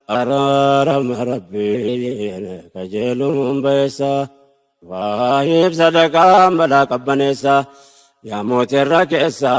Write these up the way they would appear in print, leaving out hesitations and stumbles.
أرارم ربي كجلوم بيسا واهب صدقا بلا قبنيسا يا موت الركيسا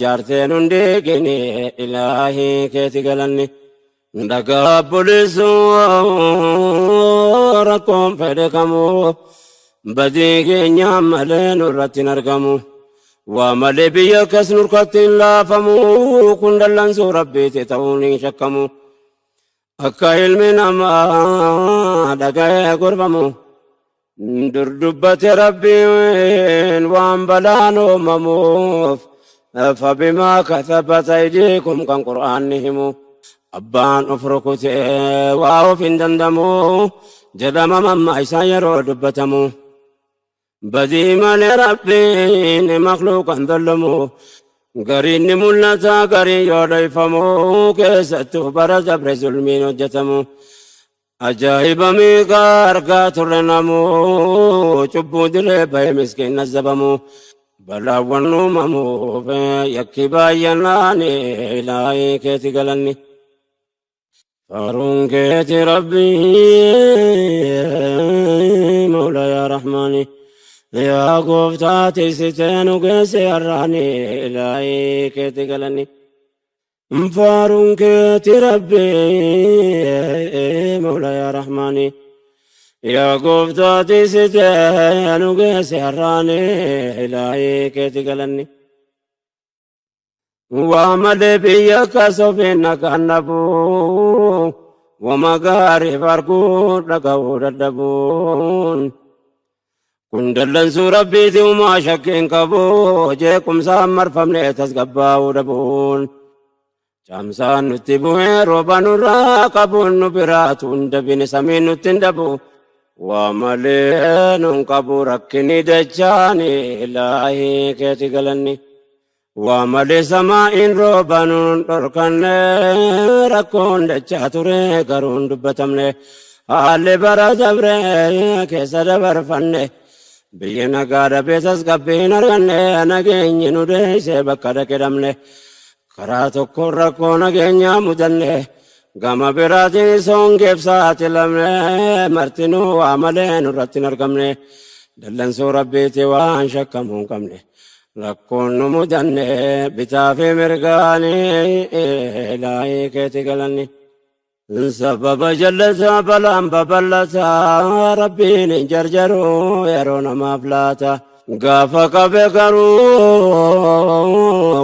جارتين انديقني إلهي كيتي قلني دقا بوليسو ركم فدكمو بديقي نعملين الرتين ارقمو ومالي بيا كسنور قتل لافمو كندلن سو ربي تتوني شكمو أكا علمي نما دقا قربمو دردبت ربي وان بلانو مموف فبما كثبت أيديكم كان قرآنهم أبان أفركت واو فين دندمو جدام مما يسايرو دبتمو بديما لربي مخلوقا ظلمو قرين ملتا قرين يوريفمو كيستو برز برز المين وجتمو أجايب ميقار كاترنمو چبو دلي باي مسكين نزبمو بلا ونوممو يكي بايناني إلهي كيتي قلني فارون كيتي ربي مولا يا رحماني يا قفتاتي ستينو قيسي الراني إلهي كيتي قلني فارون كيتي ربي مولا يا رحماني يا قفتاتي ستينو قيسي الراني إلهي كيتي قلني وعمل بيك سفينك النبو ومغاري فرقود لقود الدبون كندلن سورة بيتي وما شكين كبو جيكم سامر فملي تسقباو دبون شامسان نتبوه روبان راقبون نبراتون دبين سمين نتندبو وعملين كبو ركني دجاني إلهي كيتي قلني وعمل سماء روبان تركن ركون دجاتوري قرون دبتمني اللي برا دبري كيسا دبر فني بينا قادة بيسس قبين أرغني نجيني نديسي بكدا كدمني كراتو كوركو نجيني مدني قام براتي سون كيف ساتي لمني مرتنو وعملين رتن أرقمني دلن سو ربيتي وان شكمون قمني لكون مدني بتافي مرقاني إلهي كيتي قلني سبب جلتا بلان ببلتا ربي نجرجرو يرون مافلاتا قافا كبكرو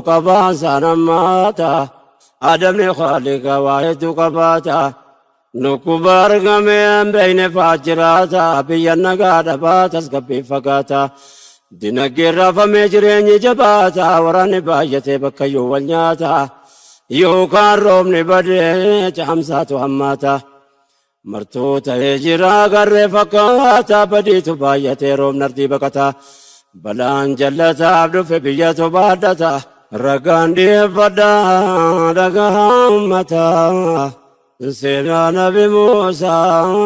قباسا نماتا آدم خالق واحد قباتا نكبار قمين بين فاجراتا بيانا قادا باتس قبي فقاتا دينك رافا مجرين جباتا وراني باجتي بكيو والنياتا يوكان رومني بدي جامساتو هماتا مرتوتا يجرا غري فكاتا بدي تبايتي روم نردي بكتا بلان جلتا عبدو في بيتو بادتا رقان دي فدا دقا همتا سينا نبي موسى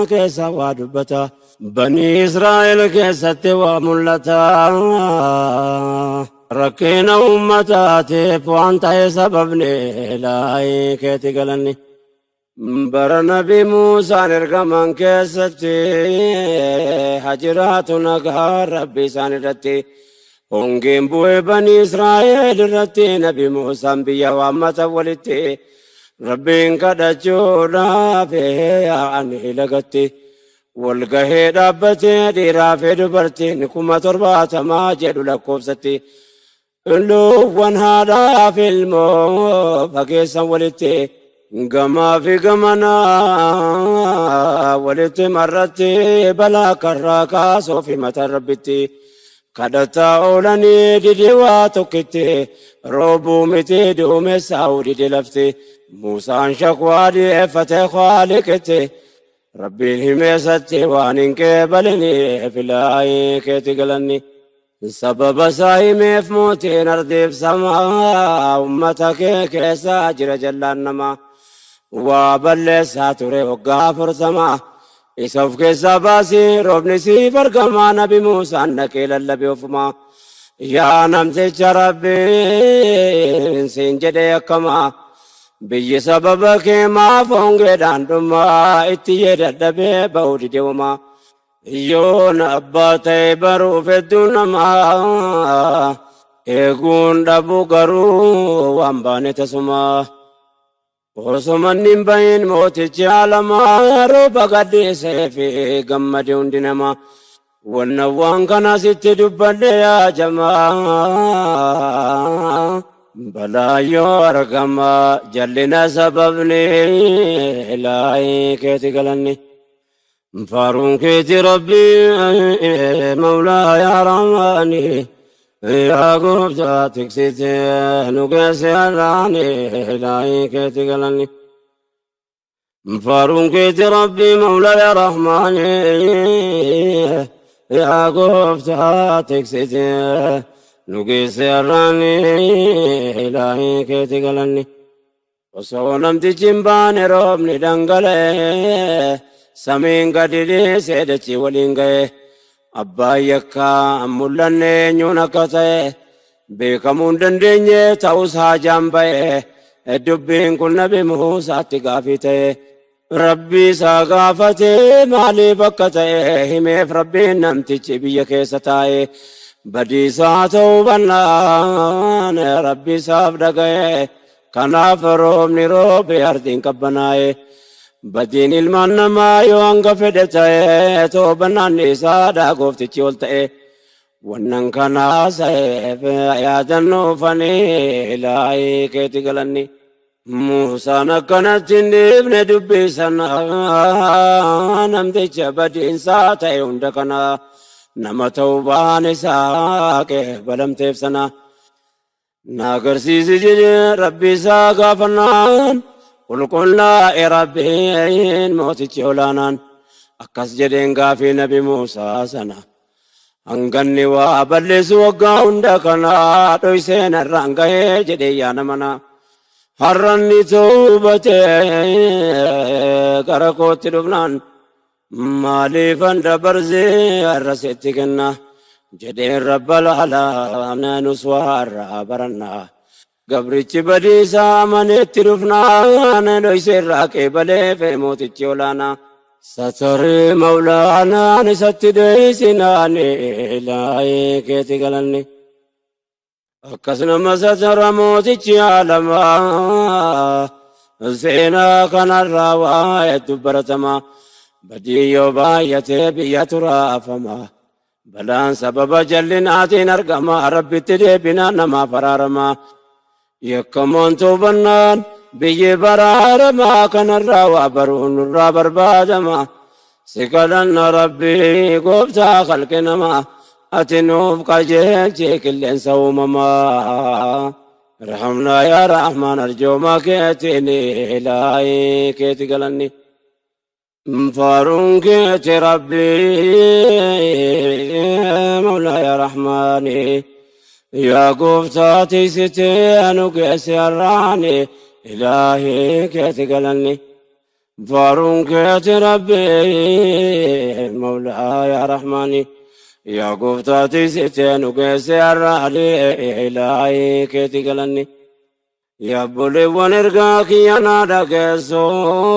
كيسا وادبتا بني إسرائيل كيسا تيوا ملتا ركينا أمتاتي وانت سببني إلهي كيتي قلني بر نبي موسى نرقمان كيستي حجرات نقهار ربي ساندتي هنجين بوي بني إسرائيل رتي نبي موسى بيا وامتا ولتي ربي انكدجونا فيه عني لغتي والقهي دابتي ديرا في دبرتي نكما تربات ما جدو لكوبستي لوان هذا في المو فكيسا ولتي قما في قمنا ولتي مرتي بلا كراكا صوفي متى ربتي كدتا أولاني دي واتوكتي روبو متي دومي ساودي دي لفتي موسى شكوى دي فتي خالكتي ربي هميستي وانين كبلني في الآي كيتي قلني سبب سايمي في موتي نردي في سما أمتك كيسا جر جلان نما وابلي ساتوري وقافر سما إسوف كيسا باسي روبني سي فرقما نبي موسى نكيل اللبي وفما يا نمسي ربي سنجدي كما biyyi sababa kee maaf hongeedhaan dhumaa itti yeedadhabee ba'uu dide homaa yoon abbaa ta'e baruuf hedduu namaa eeguun dhabuu garuu waan baane tasumaa osomanni hin bahin mootichi alamaa rooba gadhiisee fi gammade hundi namaa wanna waan kana sitti dubbadhe yaa jamaa balaa yoo argama jallina sababni ilaahii keeti galanni faaruun keeti rabbii mawlaa yaa rahmaani yaa gooftaa tiksite nu geesse har'aani ilaahii keeti galanni faaruun keeti rabbii mawlaa yaa rahmaani yaa gooftaa tiksite nu geesse har'aani ilaahii keeti galanni osoo namtichi hin baane roobni dhangala'e samiin gadi dhiisee dachii waliin ga'e abbaan yakkaa mul'anne eenyuun akka ta'e beekamuu hin dandeenye ta'us haajaan ba'e dubbiin kun nabi Muusaatti gaafii ta'e rabbii isaa gaafatee maaliif akka ta'e himeef rabbiin namtichi biyya keessa taa'e badiisaa ta'uu bannaan rabbi isaaf dhaga'e kanaaf roobni roobe ardiin qabbanaa'e badiin ilmaan namaa yoo hanga fedhe ta'e toobannaan isaadha gooftichi ol ta'e wannan kanaa sa'eef yaadannoofanii ilaahii keeti galanni Muusaan akkanatti hin dhiifne dubbii sana namticha badiinsaa ta'e hunda kana nama ta'uu baan isaa qeebalamteef sana na agarsiisi jedhe rabbi isaa gaafannaan qulqullaa'e rabbiin mootichi olaanaan akkas jedheen gaafii nabi Muusaa sana hanganni waa balleessu waggaa hunda kana dhoyseen har'aan gahee jedhee yaa namana har'anni toobatee gara kootti dhufnaan maaliifan dabarsee har'a sitti kenna jedheen rabba laalaa nus waa har'aa barannaa gabrichi badiisaa amaneetti dhufnaan dhoysee irraa qeebalee fee mootichi olaanaa satarii mawlaanaan isatti dheeysinaan ilaahii keeti galanni akkasuma satara mootichi alamaa seenaa kanarraa waa hedduu baratamaa badii yoo baay'atee biyya turaafamaa balaan sababa jallinaatiin argamaa rabbitti deebinaan namaa faraaramaa yakkamoon tuubannaan biyyi baraaramaa kanarraa waa baruun nurraa barbaadamaa si kadhanna rabbii gooftaa khalqi namaa ati nuuf qajeelchi qilleensa uumamaa rahamnaa yaa rahmaan arjoomaa keetiin ilaahii keeti galanni faaruun keeti rabbii mawlaa yaa rahmaani yaa gooftaa tiksitee nu geesse har'aani ilaahii keeti galanni faaruun keeti rabbii mawlaa yaa rahmaani yaa gooftaa tiksitee nu geesse har'aani ilaahii keeti galanni yaa obboleewwan ergaa kiyya naa dhageessu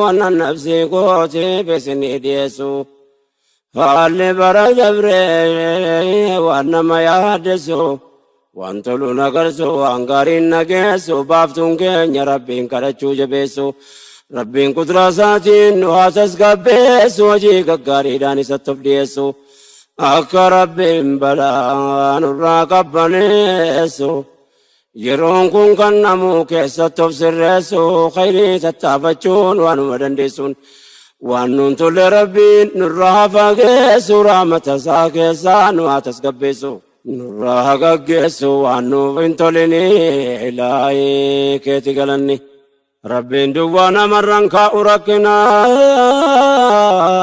wannan nafsii kootii beesinii dhiyeessu haalli bara dabree waan nama yaadessu waan tolu nagarsu waan gaariin nageessu baaftuun keenya rabbiin kadhachuu jabeessu rabbiin kuduraa isaatiin nu haa tasgabbeessu hojii gaggaariidhaan isatti of dhiyeessu akka rabbiin balaa nurraa qabbaneessu yeroon kun kan namuu keessatti of sirreessu khayrii tattaafachuun waanuma dandeessuun waan nuun tolle rabbiin nurraa fageessu rahmata isaa keessaa nu haa tasgabbeessu nurraa gaggeessu waan nuuf hin tolini ilaahii keeti galanni rabbiin duwwaa namarran kaa'u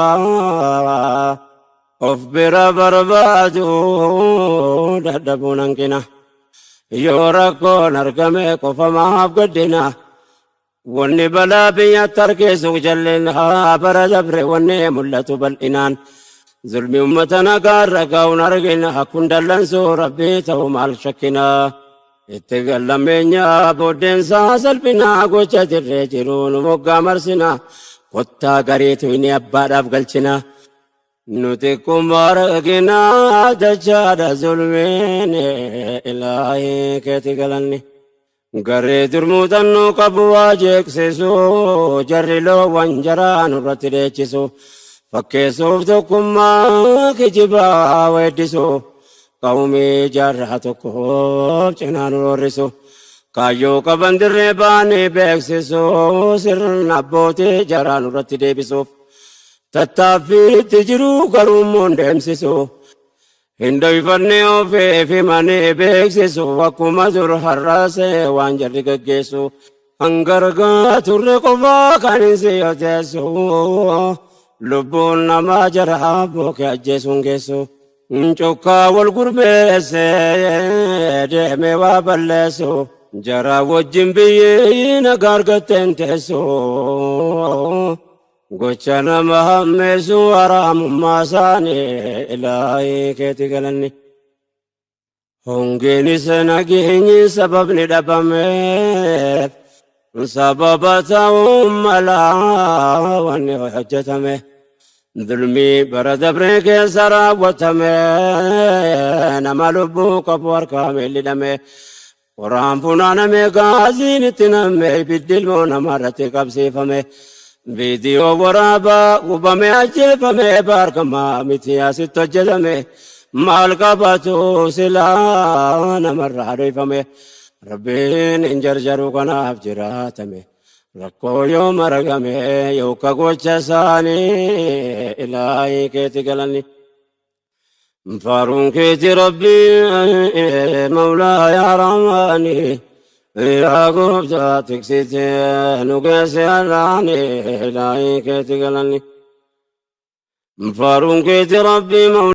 rakkinaa of bira barbaadu dadhabuun hanqina yoo rakkoon argame qofa maaf gaddina wanni balaa biyyatti harkisu jallinaa bara dabre wanni mul'atu bal'inaan zulmi ummata nagaa irra gahuun argina akkun dallansuu rabbii ta'u maal shakkinaa اتقلمينيا بودين ساسل بنا قوشة الرجلون وقا مرسنا قطا قريت ويني أباد أفقلتنا نتكم بارقنا دجال ظلمين إلهي كتقلني قري درموتنو قبوا جيكسسو جري لو وانجران رتريچسو فكيسوف تكما كجبا ويدسو قومي جرحتكو جنان ورسو كايو كبندر باني بيكسسو سر نبوتي جران رتديبسو تتافي تجرو كرومون دمسسو هندوي فنيو في ماني بيكسسو وكما زر حراسي وانجر گگسو انگرگا ترقوا كانسي يتسو لبون نما جرحا بوكي اجسون گسو انچوكا والقربسي دهمي وابلسو جرا وجن بي نگارگتن تسو gochana mahammesu aramummaasani ilaahi keeti galanni hongeni sanageenyi sababni dhabameef sababa ta'uu malaa wanni hojjetame dhulmii bara dabree keessa raawwatame nama lubbuu qabu harkaa miidhame qoraan funaaname gaaziin itti namme ibiddilmoo namarratti qabsiifame فيديو ورابا وبمي أجفمي باركما متياسي تجدمي مالكباتو سلانا مرة ريفمي ربين انجرجرو كناف جراتمي ركو يوم رقمي يوكا قوچا ساني إلهي كيتي قلني فارون كيتي ربي مولاي رحماني يا قبضة تكسيتي نقاسي الراني لايك تقلني فارون كيتي ربي